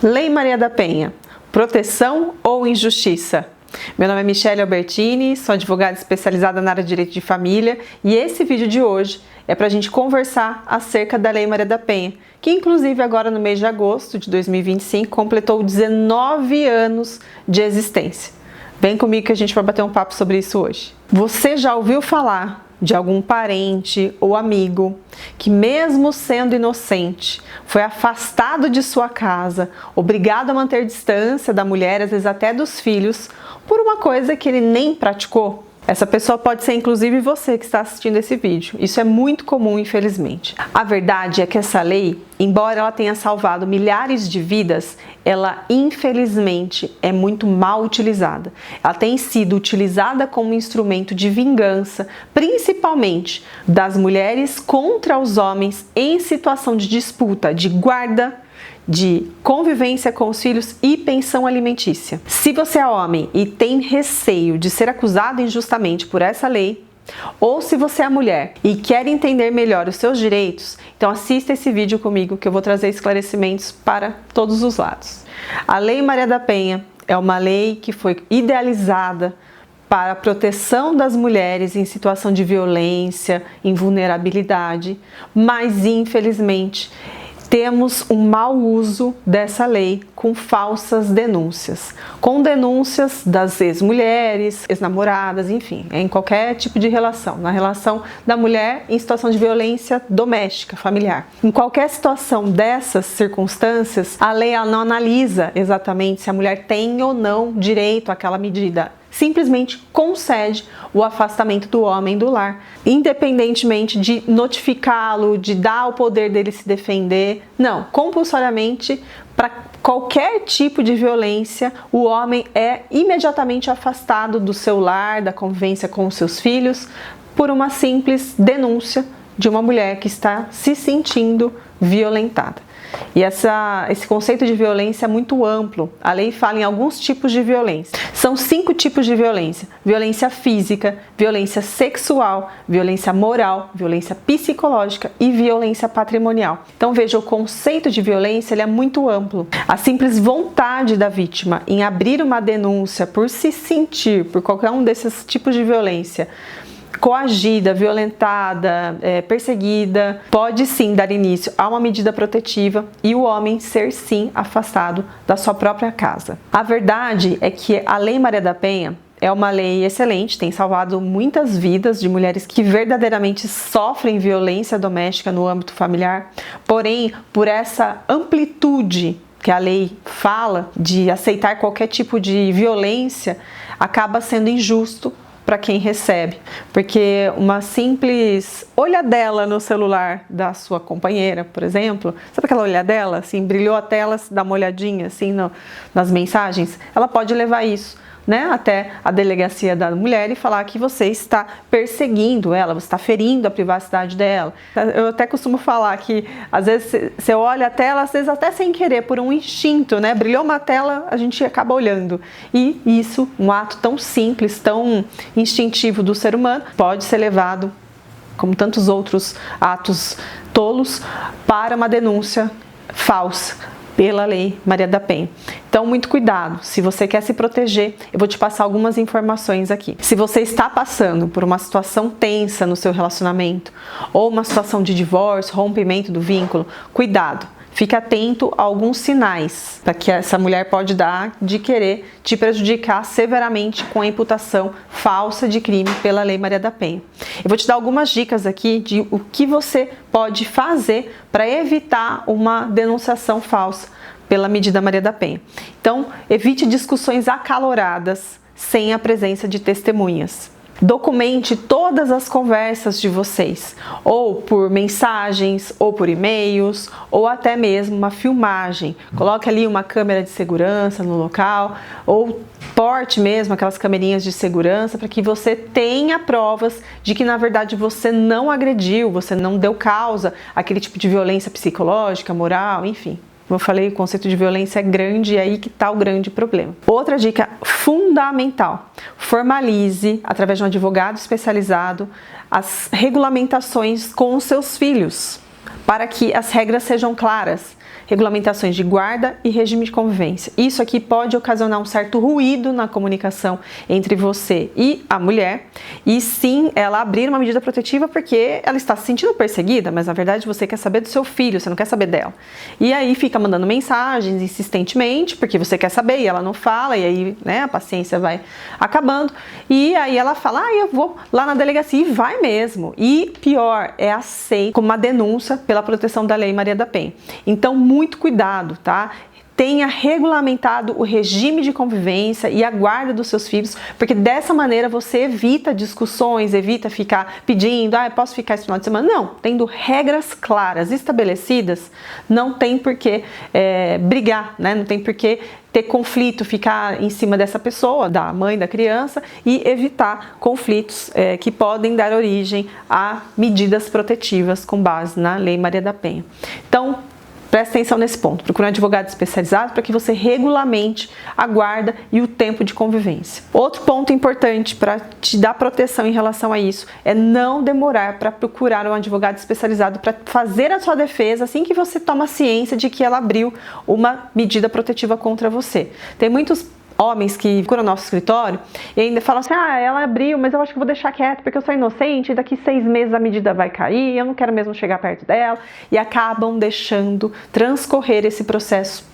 Lei Maria da Penha, proteção ou injustiça? Meu nome é Michele Albertini, sou advogada especializada na área de direito de família e esse vídeo de hoje é para a gente conversar acerca da Lei Maria da Penha, que inclusive agora no mês de agosto de 2025 completou 19 anos de existência. Vem comigo que a gente vai bater um papo sobre isso hoje. Você já ouviu falar de algum parente ou amigo que, mesmo sendo inocente, foi afastado de sua casa, obrigado a manter distância da mulher, às vezes até dos filhos, por uma coisa que ele nem praticou? Essa pessoa pode ser inclusive você que está assistindo esse vídeo. Isso é muito comum, infelizmente. A verdade é que essa lei, embora ela tenha salvado milhares de vidas, ela infelizmente é muito mal utilizada. Ela tem sido utilizada como instrumento de vingança, principalmente das mulheres contra os homens em situação de disputa de guarda, de convivência com os filhos e pensão alimentícia. Se você é homem e tem receio de ser acusado injustamente por essa lei, ou se você é mulher e quer entender melhor os seus direitos, então assista esse vídeo comigo que eu vou trazer esclarecimentos para todos os lados. A Lei Maria da Penha é uma lei que foi idealizada para a proteção das mulheres em situação de violência, em vulnerabilidade, mas infelizmente temos um mau uso dessa lei com falsas denúncias. Com denúncias das ex-mulheres, ex-namoradas, enfim, em qualquer tipo de relação. Na relação da mulher em situação de violência doméstica, familiar. Em qualquer situação dessas circunstâncias, a lei ela não analisa exatamente se a mulher tem ou não direito àquela medida. Simplesmente concede o afastamento do homem do lar, independentemente de notificá-lo, de dar o poder dele se defender. Não, compulsoriamente, para qualquer tipo de violência, o homem é imediatamente afastado do seu lar, da convivência com os seus filhos, por uma simples denúncia de uma mulher que está se sentindo violentada. E esse conceito de violência é muito amplo. A lei fala em alguns tipos de violência. São 5 tipos de violência: violência física, violência sexual, violência moral, violência psicológica e violência patrimonial. Então veja, o conceito de violência ele é muito amplo. A simples vontade da vítima em abrir uma denúncia por se sentir por qualquer um desses tipos de violência coagida, violentada, perseguida, pode sim dar início a uma medida protetiva e o homem ser sim afastado da sua própria casa. A verdade é que a Lei Maria da Penha é uma lei excelente, tem salvado muitas vidas de mulheres que verdadeiramente sofrem violência doméstica no âmbito familiar, porém, por essa amplitude que a lei fala de aceitar qualquer tipo de violência, acaba sendo injusto para quem recebe, porque uma simples olhadela no celular da sua companheira, por exemplo, sabe aquela olhadela, assim, brilhou a tela, dá uma olhadinha assim nas mensagens, ela pode levar isso, né, até a delegacia da mulher e falar que você está perseguindo ela, você está ferindo a privacidade dela. Eu até costumo falar que às vezes você olha a tela, às vezes até sem querer, por um instinto, né? Brilhou uma tela, a gente acaba olhando. E isso, um ato tão simples, tão instintivo do ser humano, pode ser levado, como tantos outros atos tolos, para uma denúncia falsa pela Lei Maria da Penha. Então, muito cuidado. Se você quer se proteger, eu vou te passar algumas informações aqui. Se você está passando por uma situação tensa no seu relacionamento, ou uma situação de divórcio, rompimento do vínculo, cuidado. Fique atento a alguns sinais que essa mulher pode dar de querer te prejudicar severamente com a imputação falsa de crime pela Lei Maria da Penha. Eu vou te dar algumas dicas aqui de o que você pode fazer para evitar uma denunciação falsa pela medida Maria da Penha. Então, evite discussões acaloradas sem a presença de testemunhas. Documente todas as conversas de vocês, ou por mensagens, ou por e-mails, ou até mesmo uma filmagem. Coloque ali uma câmera de segurança no local, ou porte mesmo aquelas camerinhas de segurança para que você tenha provas de que na verdade você não agrediu, você não deu causa àquele tipo de violência psicológica, moral, enfim. Como eu falei, o conceito de violência é grande e aí que está o grande problema. Outra dica fundamental: formalize, através de um advogado especializado, as regulamentações com os seus filhos, para que as regras sejam claras. regulamentações de guarda e regime de convivência. Isso aqui pode ocasionar um certo ruído na comunicação entre você e a mulher, e sim, ela abrir uma medida protetiva porque ela está se sentindo perseguida, mas na verdade você quer saber do seu filho, você não quer saber dela. E aí fica mandando mensagens insistentemente, porque você quer saber e ela não fala, e aí, né, a paciência vai acabando, e aí ela fala, eu vou lá na delegacia, e vai mesmo. E pior, é aceito como uma denúncia pela proteção da Lei Maria da Penha. Então, muito cuidado, tá? Tenha regulamentado o regime de convivência e a guarda dos seus filhos, porque dessa maneira você evita discussões, evita ficar pedindo, posso ficar esse final de semana? Não, tendo regras claras estabelecidas, não tem por que brigar, né? Não tem por que ter conflito, ficar em cima dessa pessoa, da mãe da criança, e evitar conflitos que podem dar origem a medidas protetivas com base na Lei Maria da Penha. Então, preste atenção nesse ponto, procure um advogado especializado para que você regulamente a guarda e o tempo de convivência. Outro ponto importante para te dar proteção em relação a isso é não demorar para procurar um advogado especializado para fazer a sua defesa assim que você toma ciência de que ela abriu uma medida protetiva contra você. Tem muitos homens que procuram nosso escritório e ainda falam assim, ela abriu, mas eu acho que vou deixar quieto porque eu sou inocente, e daqui 6 meses a medida vai cair, eu não quero mesmo chegar perto dela, e acabam deixando transcorrer esse processo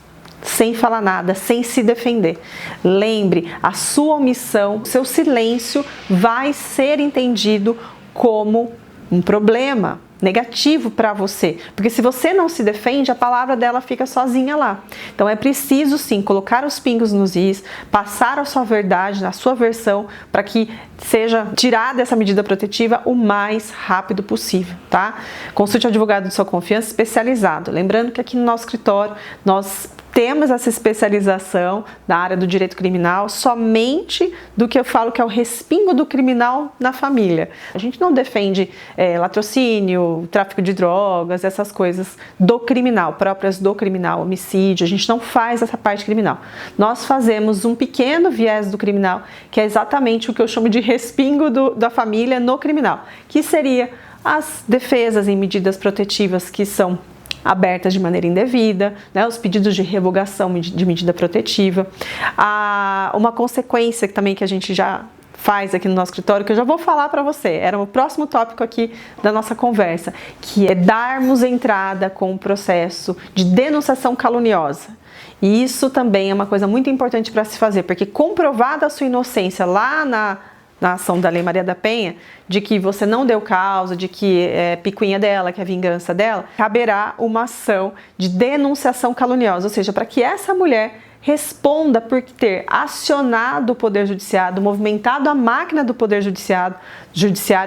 sem falar nada, sem se defender. Lembre, a sua omissão, seu silêncio vai ser entendido como um problema negativo para você, porque se você não se defende, a palavra dela fica sozinha lá. Então é preciso sim colocar os pingos nos is, passar a sua verdade, a sua versão, para que seja tirada essa medida protetiva o mais rápido possível, tá? Consulte um advogado de sua confiança especializado. Lembrando que aqui no nosso escritório nós temos essa especialização na área do direito criminal somente do que eu falo que é o respingo do criminal na família. A gente não defende latrocínio, tráfico de drogas, essas coisas do criminal, próprias do criminal, homicídio. A gente não faz essa parte criminal. Nós fazemos um pequeno viés do criminal, que é exatamente o que eu chamo de respingo da família no criminal, que seria as defesas em medidas protetivas que são abertas de maneira indevida, né, os pedidos de revogação de medida protetiva. Uma consequência também que a gente já faz aqui no nosso escritório, que eu já vou falar para você, era o próximo tópico aqui da nossa conversa, que é darmos entrada com o processo de denunciação caluniosa. E isso também é uma coisa muito importante para se fazer, porque comprovada a sua inocência lá na ação da Lei Maria da Penha, de que você não deu causa, de que é picuinha dela, que é vingança dela, caberá uma ação de denunciação caluniosa, ou seja, para que essa mulher responda por ter acionado o Poder Judiciário, movimentado a máquina do Poder Judiciário,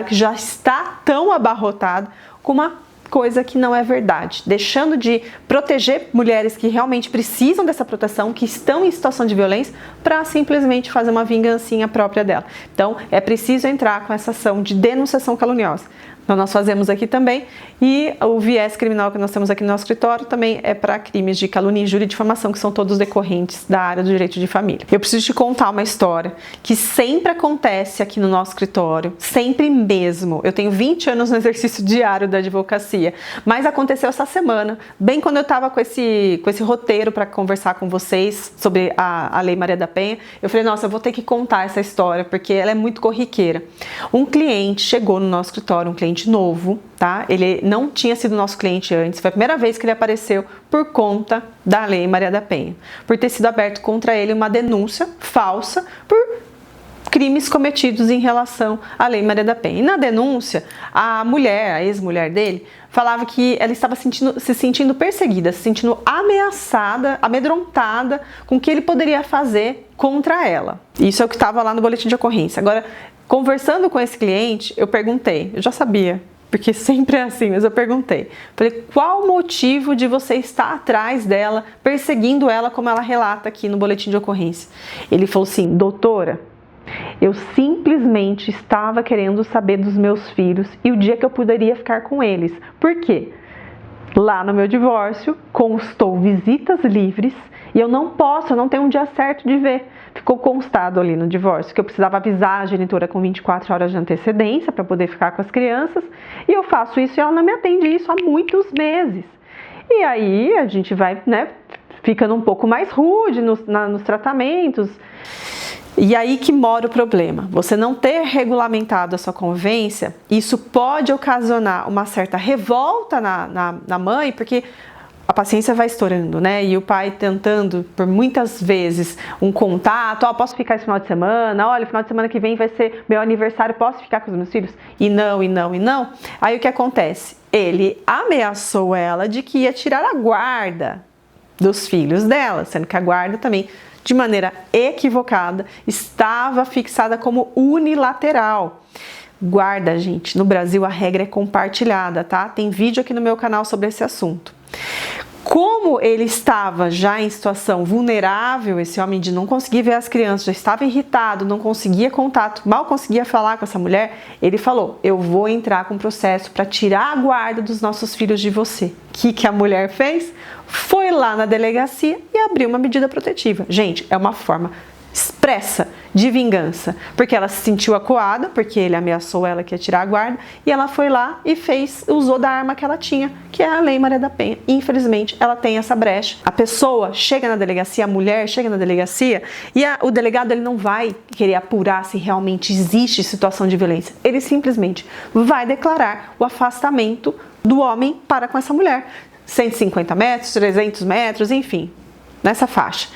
que já está tão abarrotado, com uma coisa que não é verdade, deixando de proteger mulheres que realmente precisam dessa proteção, que estão em situação de violência, para simplesmente fazer uma vingancinha própria dela. Então, é preciso entrar com essa ação de denunciação caluniosa. Então, nós fazemos aqui também, e o viés criminal que nós temos aqui no nosso escritório também é para crimes de calúnia, injúria e difamação, que são todos decorrentes da área do direito de família. Eu preciso te contar uma história que sempre acontece aqui no nosso escritório, sempre mesmo. Eu tenho 20 anos no exercício diário da advocacia, mas aconteceu essa semana, bem quando eu estava com esse roteiro para conversar com vocês sobre a Lei Maria da Penha. Eu falei, nossa, eu vou ter que contar essa história, porque ela é muito corriqueira. Um cliente chegou no nosso escritório, um cliente novo, tá? Ele não tinha sido nosso cliente antes, foi a primeira vez que ele apareceu por conta da Lei Maria da Penha, por ter sido aberto contra ele uma denúncia falsa por crimes cometidos em relação à Lei Maria da Penha. E na denúncia, a mulher, a ex-mulher dele, falava que ela estava se sentindo perseguida, se sentindo ameaçada, amedrontada com o que ele poderia fazer contra ela. Isso é o que estava lá no boletim de ocorrência. Agora, conversando com esse cliente, eu perguntei, eu já sabia, porque sempre é assim, mas eu perguntei. Falei, qual o motivo de você estar atrás dela, perseguindo ela, como ela relata aqui no boletim de ocorrência? Ele falou assim, doutora, eu simplesmente estava querendo saber dos meus filhos e o dia que eu poderia ficar com eles. Por quê? Lá no meu divórcio, constou visitas livres e eu não tenho um dia certo de ver. Ficou constado ali no divórcio que eu precisava avisar a genitora com 24 horas de antecedência para poder ficar com as crianças, e eu faço isso e ela não me atende isso há muitos meses. E aí a gente vai, né, ficando um pouco mais rude nos tratamentos. E aí que mora o problema. Você não ter regulamentado a sua convivência, isso pode ocasionar uma certa revolta na mãe, porque a paciência vai estourando, né? E o pai tentando, por muitas vezes, um contato. Ó, posso ficar esse final de semana? Olha, final de semana que vem vai ser meu aniversário, posso ficar com os meus filhos? E não, e não, e não. Aí o que acontece? Ele ameaçou ela de que ia tirar a guarda dos filhos dela, sendo que a guarda também, de maneira equivocada, estava fixada como unilateral. Guarda, gente, no Brasil a regra é compartilhada, tá? Tem vídeo aqui no meu canal sobre esse assunto. Como ele estava já em situação vulnerável, esse homem de não conseguir ver as crianças, já estava irritado, não conseguia contato, mal conseguia falar com essa mulher, ele falou: eu vou entrar com um processo para tirar a guarda dos nossos filhos de você. O que a mulher fez? Foi lá na delegacia e abriu uma medida protetiva. Gente, é uma forma expressa de vingança, porque ela se sentiu acuada, porque ele ameaçou ela que ia tirar a guarda, e ela foi lá e usou da arma que ela tinha, que é a Lei Maria da Penha. Infelizmente, ela tem essa brecha. A pessoa chega na delegacia, a mulher chega na delegacia, e o delegado ele não vai querer apurar se realmente existe situação de violência. Ele simplesmente vai declarar o afastamento do homem para com essa mulher. 150 metros, 300 metros, enfim, nessa faixa.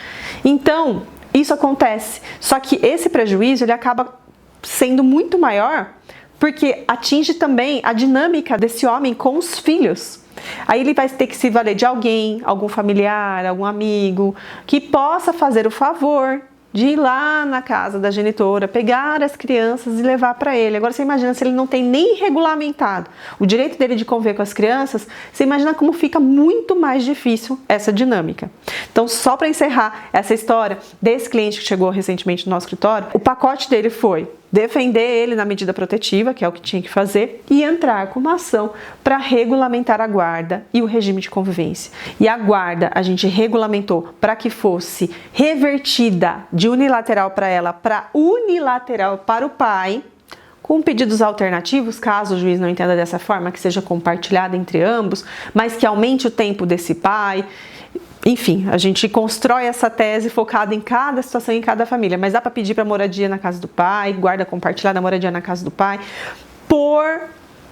Então, isso acontece, só que esse prejuízo ele acaba sendo muito maior porque atinge também a dinâmica desse homem com os filhos. Aí ele vai ter que se valer de alguém, algum familiar, algum amigo, que possa fazer o favor de ir lá na casa da genitora, pegar as crianças e levar para ele. Agora você imagina se ele não tem nem regulamentado o direito dele de conviver com as crianças, você imagina como fica muito mais difícil essa dinâmica. Então, só para encerrar essa história desse cliente que chegou recentemente no nosso escritório, o pacote dele foi defender ele na medida protetiva, que é o que tinha que fazer, e entrar com uma ação para regulamentar a guarda e o regime de convivência. E a guarda a gente regulamentou para que fosse revertida de unilateral para ela para unilateral para o pai, com pedidos alternativos, caso o juiz não entenda dessa forma, que seja compartilhada entre ambos, mas que aumente o tempo desse pai. Enfim, a gente constrói essa tese focada em cada situação, em cada família, mas dá para pedir para moradia na casa do pai, guarda compartilhada, moradia na casa do pai, por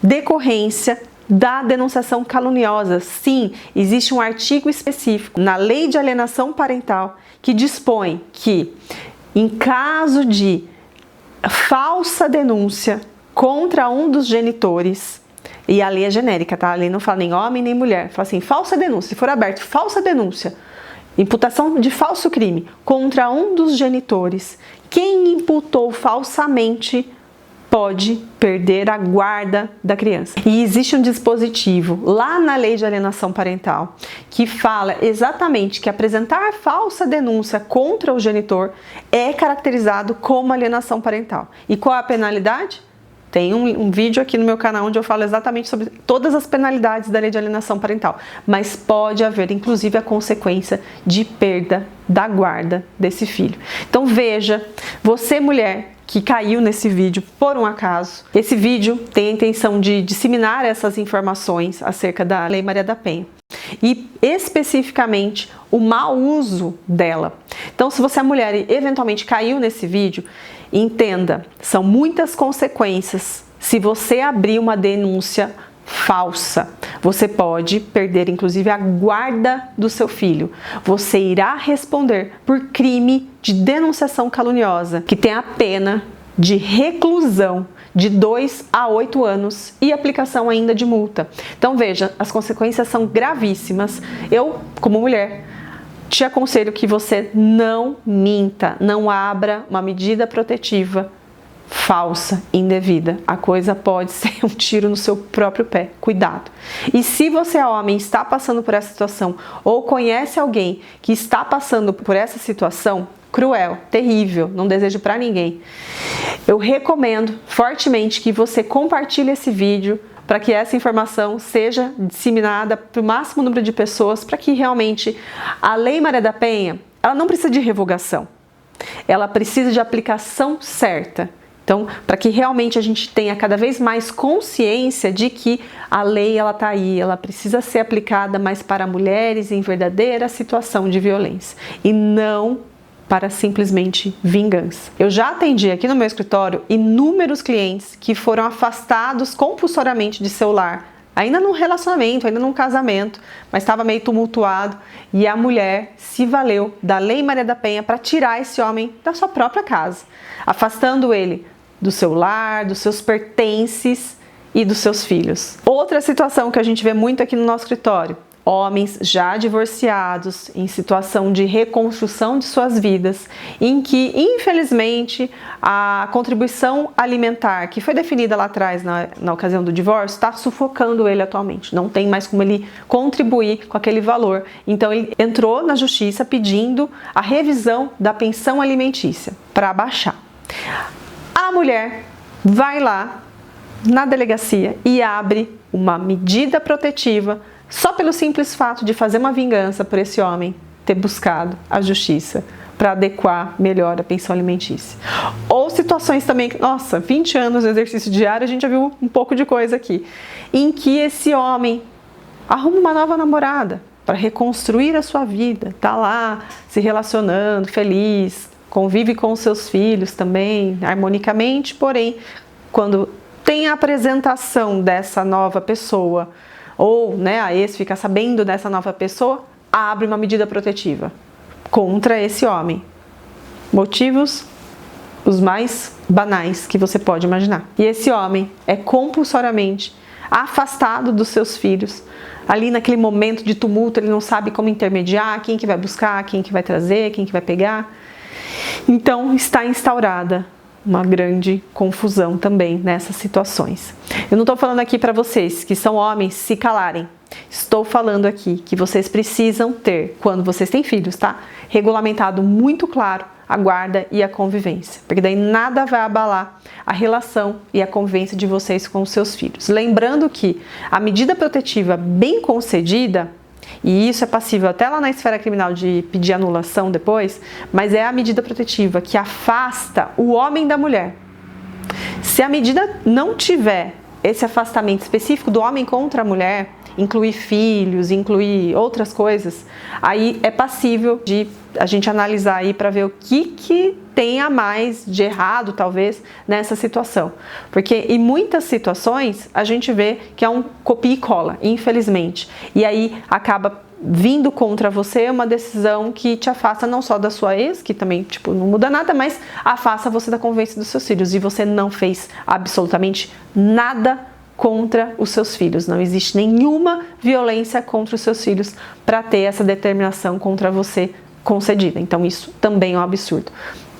decorrência da denunciação caluniosa. Sim, existe um artigo específico na Lei de Alienação Parental que dispõe que, em caso de falsa denúncia contra um dos genitores, e a lei é genérica, tá? A lei não fala nem homem nem mulher. Fala assim, falsa denúncia. Se for aberto, falsa denúncia, imputação de falso crime contra um dos genitores, quem imputou falsamente pode perder a guarda da criança. E existe um dispositivo lá na Lei de Alienação Parental que fala exatamente que apresentar falsa denúncia contra o genitor é caracterizado como alienação parental. E qual é a penalidade? Tem um vídeo aqui no meu canal onde eu falo exatamente sobre todas as penalidades da Lei de Alienação Parental, mas pode haver inclusive a consequência de perda da guarda desse filho. Então veja, você mulher que caiu nesse vídeo por um acaso, esse vídeo tem a intenção de disseminar essas informações acerca da Lei Maria da Penha e especificamente o mau uso dela. Então, se você é mulher e eventualmente caiu nesse vídeo, entenda, são muitas consequências se você abrir uma denúncia falsa. Você pode perder inclusive a guarda do seu filho. Você irá responder por crime de denunciação caluniosa, que tem a pena de reclusão de 2 a 8 anos e aplicação ainda de multa. Então veja, as consequências são gravíssimas. Eu, como mulher, te aconselho que você não minta, não abra uma medida protetiva falsa, indevida. A coisa pode ser um tiro no seu próprio pé. Cuidado. E se você é homem e está passando por essa situação ou conhece alguém que está passando por essa situação cruel, terrível, não desejo para ninguém, eu recomendo fortemente que você compartilhe esse vídeo para que essa informação seja disseminada para o máximo número de pessoas, para que realmente a Lei Maria da Penha, ela não precisa de revogação, ela precisa de aplicação certa. Então, para que realmente a gente tenha cada vez mais consciência de que a lei ela tá aí, ela precisa ser aplicada mais para mulheres em verdadeira situação de violência e não para simplesmente vingança. Eu já atendi aqui no meu escritório inúmeros clientes que foram afastados compulsoriamente de seu lar, ainda num relacionamento, ainda num casamento, mas estava meio tumultuado e a mulher se valeu da Lei Maria da Penha para tirar esse homem da sua própria casa, afastando ele do seu lar, dos seus pertences e dos seus filhos. Outra situação que a gente vê muito aqui no nosso escritório: homens já divorciados, em situação de reconstrução de suas vidas, em que, infelizmente, a contribuição alimentar que foi definida lá atrás, na ocasião do divórcio, está sufocando ele atualmente. Não tem mais como ele contribuir com aquele valor. Então, ele entrou na justiça pedindo a revisão da pensão alimentícia para abaixar. A mulher vai lá na delegacia e abre uma medida protetiva só pelo simples fato de fazer uma vingança por esse homem ter buscado a justiça para adequar melhor a pensão alimentícia. Ou situações também, nossa, 20 anos de exercício diário, a gente já viu um pouco de coisa aqui, em que esse homem arruma uma nova namorada para reconstruir a sua vida, tá lá se relacionando, feliz, convive com os seus filhos também, harmonicamente, porém, quando tem a apresentação dessa nova pessoa, ou a ex fica sabendo dessa nova pessoa, abre uma medida protetiva contra esse homem. Motivos os mais banais que você pode imaginar. E esse homem é compulsoriamente afastado dos seus filhos. Ali naquele momento de tumulto, ele não sabe como intermediar, quem que vai buscar, quem que vai trazer, quem que vai pegar. Então, está instaurada uma grande confusão também nessas situações. Eu não estou falando aqui para vocês que são homens se calarem. Estou falando aqui que vocês precisam ter, quando vocês têm filhos, tá? Regulamentado muito claro a guarda e a convivência, porque daí nada vai abalar a relação e a convivência de vocês com os seus filhos. Lembrando que a medida protetiva bem concedida, e isso é passível até lá na esfera criminal de pedir anulação depois, mas é a medida protetiva que afasta o homem da mulher. Se a medida não tiver esse afastamento específico do homem contra a mulher, incluir filhos, incluir outras coisas, aí é passível de a gente analisar aí para ver o que tem a mais de errado, talvez, nessa situação. Porque em muitas situações a gente vê que é um copia e cola, infelizmente. E aí acaba vindo contra você uma decisão que te afasta não só da sua ex, que também não muda nada, mas afasta você da convivência dos seus filhos. E você não fez absolutamente nada contra os seus filhos. Não existe nenhuma violência contra os seus filhos para ter essa determinação contra você concedida. Então isso também é um absurdo.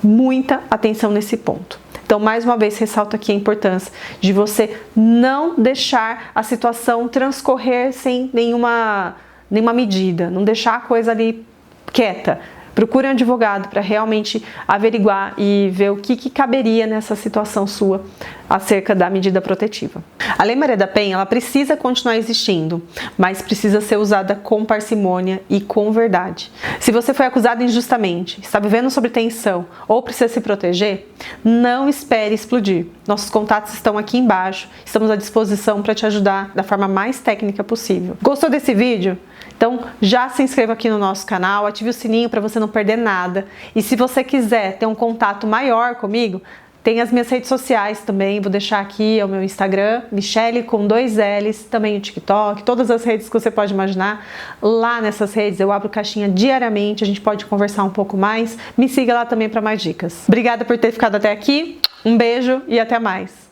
Muita atenção nesse ponto. Então, mais uma vez, ressalto aqui a importância de você não deixar a situação transcorrer sem nenhuma medida, não deixar a coisa ali quieta. Procure um advogado para realmente averiguar e ver o que caberia nessa situação sua acerca da medida protetiva. A Lei Maria da Penha, ela precisa continuar existindo, mas precisa ser usada com parcimônia e com verdade. Se você foi acusado injustamente, está vivendo sob tensão ou precisa se proteger, não espere explodir. Nossos contatos estão aqui embaixo, estamos à disposição para te ajudar da forma mais técnica possível. Gostou desse vídeo? Então já se inscreva aqui no nosso canal, ative o sininho para você não perder nada. E se você quiser ter um contato maior comigo, tem as minhas redes sociais também, vou deixar aqui o meu Instagram, Michele com 2 L's, também o TikTok, todas as redes que você pode imaginar. Lá nessas redes eu abro caixinha diariamente, a gente pode conversar um pouco mais. Me siga lá também para mais dicas. Obrigada por ter ficado até aqui, um beijo e até mais.